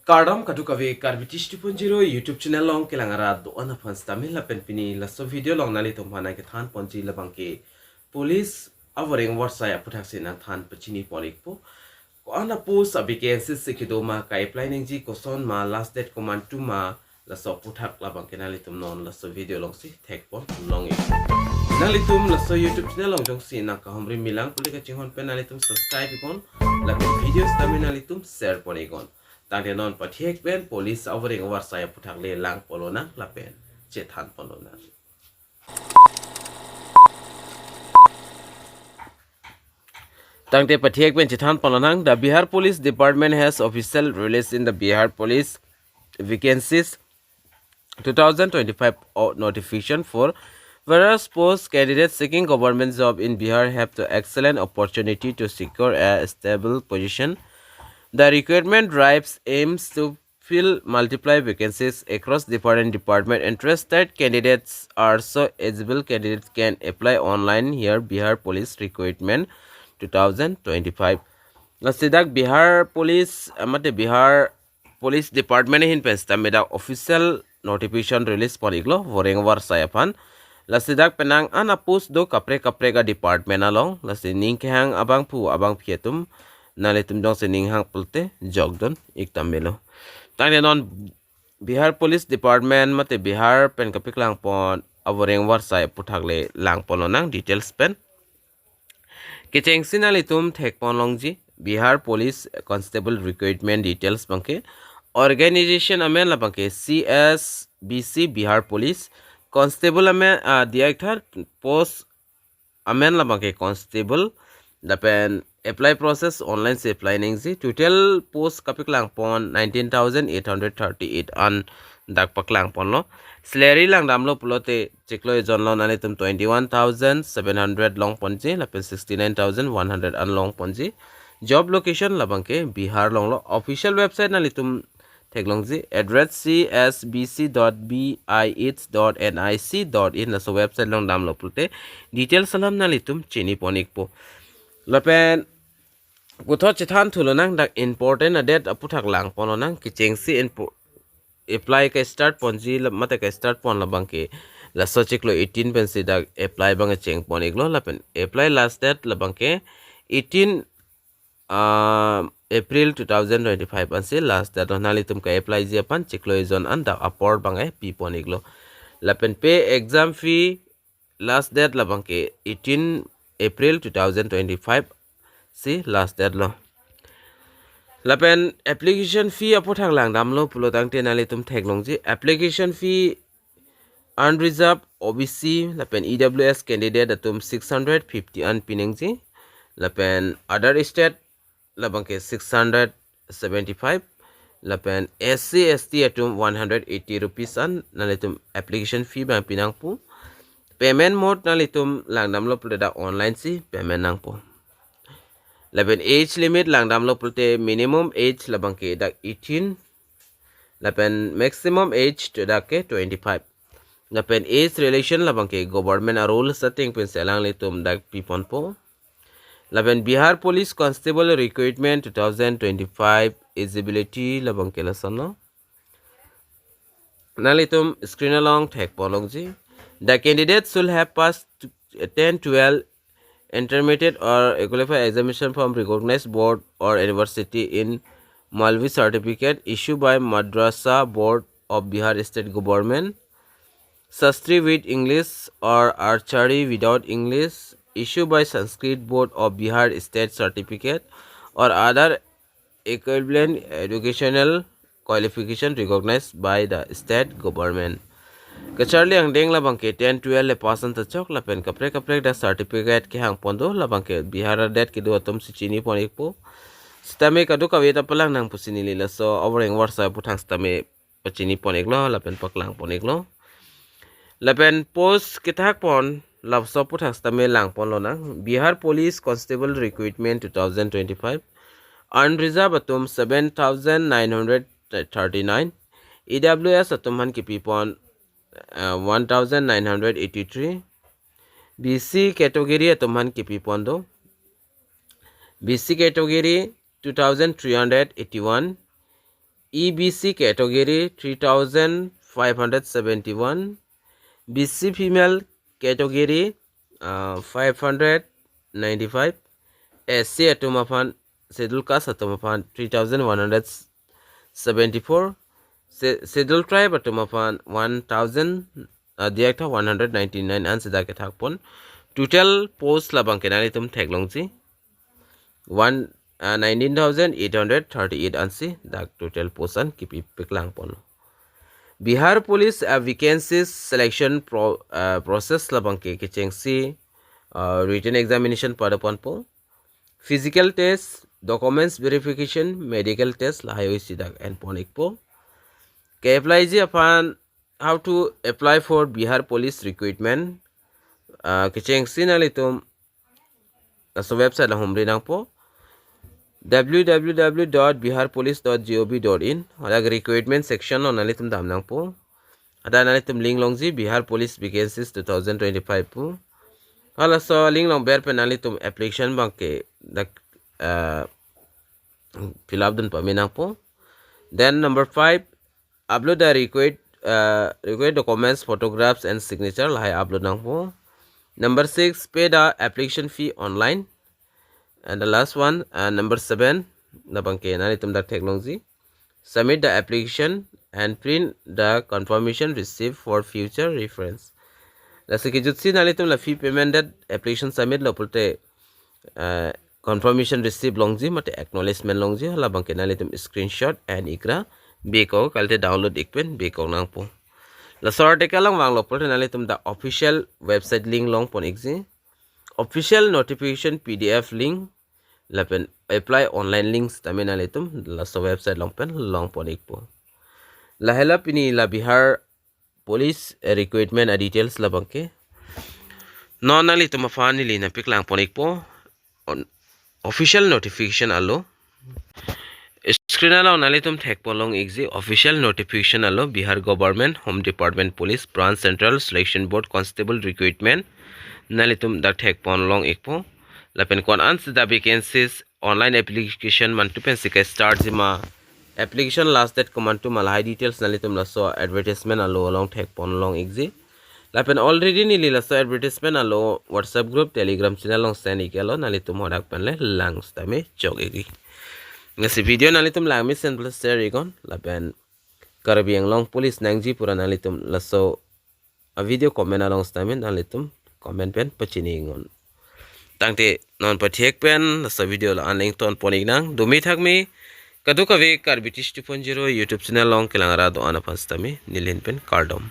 Kardam kadukawe karbitish 2.0 YouTube channel long kelangara do ana fans tamil la penpini la so video long nali tomhana ke than ponji la bangke police avering warsai aputhak sena than pachini polikpo ko ana post vacancies sekidoma ka apply ningji koson ma last date command 2 ma la so aputhak la bangke nali tum non la so video long si thek pon long nali tum la so YouTube channel long jong si na ka homri milang pulika chinghon pen nali tum subscribe ikon la videos tamin nali tum share pon ikon tangde non patiek ben police avering warsai aputhak le lang polona la pen che than polona Tangte patiek ben che than polonang the Bihar Police Department has official released in the Bihar Police Vacancies 2025 notification for various post candidates seeking government job in Bihar have the excellent opportunity to secure a stable position. The recruitment drive aims to fill multiple vacancies across different departments. Interested candidates are so eligible candidates can apply online here. Bihar Police Recruitment 2025. Sidak Bihar Police amate Bihar Police Department hin pensta meda official notification release poriglo voreng war sayapan. Lasidak penang ana post do kapre ga department along lasining hang abang pu abang pietum nalitum dong sening hang pulte jogdon iktamelo. Tangde non Bihar Police Department mate Bihar pen kapiklang pon avoreng war say puthagle lang polonang details pen. Kicheng sinalitum thek pon longji Bihar Police Constable Recruitment details bangke organization amen la bangke CSBC Bihar Police Constable amen director post amen la bangke Constable dapen apply process online se apply ningzi total post kapiklang pon 19,838 an dak paklang pon lo salary lang damlo pulote cheklo jon lo nani tum 21,700 long ponji lapen 69,100 an long ponji job location labangke Bihar long lo official website nali tum theklongji address csbc.bih.nic.in na so website long damlo pulote details salam nali tum chini ponik po lapen Kuthot chithan thulonang dak important date aputhak lang pononang kichengsi apply ka start ponji mate ka start pon la bangke la sochik lo 18 pensi dak apply bang cheng pon iglo la pen apply last date la bangke 18 April 2025 ansi last date onali tum ka apply je pan chiklo izon an dak upward bang pi pon iglo la pen pay exam fee last date la bangke 18 April 2025 si last date lo lapen application fee apothak lang damlo pulotang tenali tum theklongji application fee unreserved OBC lapen EWS candidate atum 650 an pinengji lapen other state labangke 675 lapen SC ST atum 180 rupees an nalitum application fee bang pinangpu payment mode nalitum lang damlo puleda online si payment nangpo lapen age limit lang damlo pulte minimum age labangke dak 18 lapen maximum age to dak 25 lapen age relation labangke government rule setting pen selang litum dak pipon po lapen Bihar Police Constable Recruitment 2025 eligibility labangke lasano nalitum screen along thek polongji the candidates should have passed 10-12 intermediate or qualified examination from recognized board or university in Malvi certificate issued by Madrasa Board of Bihar State Government, Sastri with English or Archery without English issued by Sanskrit Board of Bihar State Certificate or other equivalent educational qualification recognized by the state government. Kacharli ang deng labang ke 10-12 le pasan ta chok la pen kapre da certificate ke hang pondo labang ke Bihar det ke do atom si chini pon ikpo stame ka do ka weta palang nang pusini lila so overeng warsa putang stame pachini pon iklo la pen paklang pon iklo la pen post kithak pon lab so putang stame lang pon lo nang Bihar Police Constable Recruitment 2025 unreserved atom 7,939 EWS atom han ki pipon 1983 BC category atumhan kipi pondo BC category 2381 EBC category 3571, BC female category 595, SC atomafan scheduled caste atomafan 3174, scheduled tribe atomafan 1000 director 199 and sidake thakpon total post labang kenali tum thaglongji 19,838 ansi dak total post an kipi piklang pon. Bihar Police Vacancies selection process labang ke kichengsi written examination pada pon po, physical test, documents verification, medical test lahayo sidak and pon ikpo. Ke apply ji upon how to apply for Bihar Police Recruitment kichengsi nalitum so website la humri nang po www.biharpolice.gov.in alag recruitment section on nalitum dam nang po ada nalitum link longji Bihar Police Vacancies 2025 po hala so link long ber penalitum application bangke dak fill up dun paminang po. Then number 5, upload the required documents, photographs and signature lahay upload nang po. Number 6, pay the application fee online. And the last one, number 7, nabangke nanitum the technology. Submit the application and print the confirmation received for future reference. Lasi kijutsi nanitum la fee payment that application submit la pulte confirmation received longji mate acknowledgement longji hala bangke nanitum screenshot and ikra beko kalte download ikpen beko nang po. La sorte kalang wang lo pulte nanitum the official website link long pon exi. Official notification PDF link lapen apply online links tamen alitum la so website long pen long ponik po la hela pini la Bihar Police Recruitment details la bangke non alitum afani lina piklang ponik po on official notification allo screen ala nalitum thek polong exi official notification allo Bihar Government Home Department Police Branch Central Selection Board Constable Recruitment nalitum da thek pon long ekpo lapen kon ans the vacancies online application mantu pen sika start jima application last date command to malai details nalitum laso advertisement allo long thek pon long exi lapen already nili laso advertisement allo WhatsApp group Telegram channel long send ikelo nalitum hodak penle langs tame chogegi ngasi video nalitum lang mi send plus share igon lapen karabiang long police nangji pura nalitum laso a video comment along stamen nalitum comment pen pachini ngon tangte non pathek pen sa video la anling ton ponig nang dumi thakmi kaduka ve karbitish 2.0 YouTube channel long kelangara do ana pastami nilin pen kardom.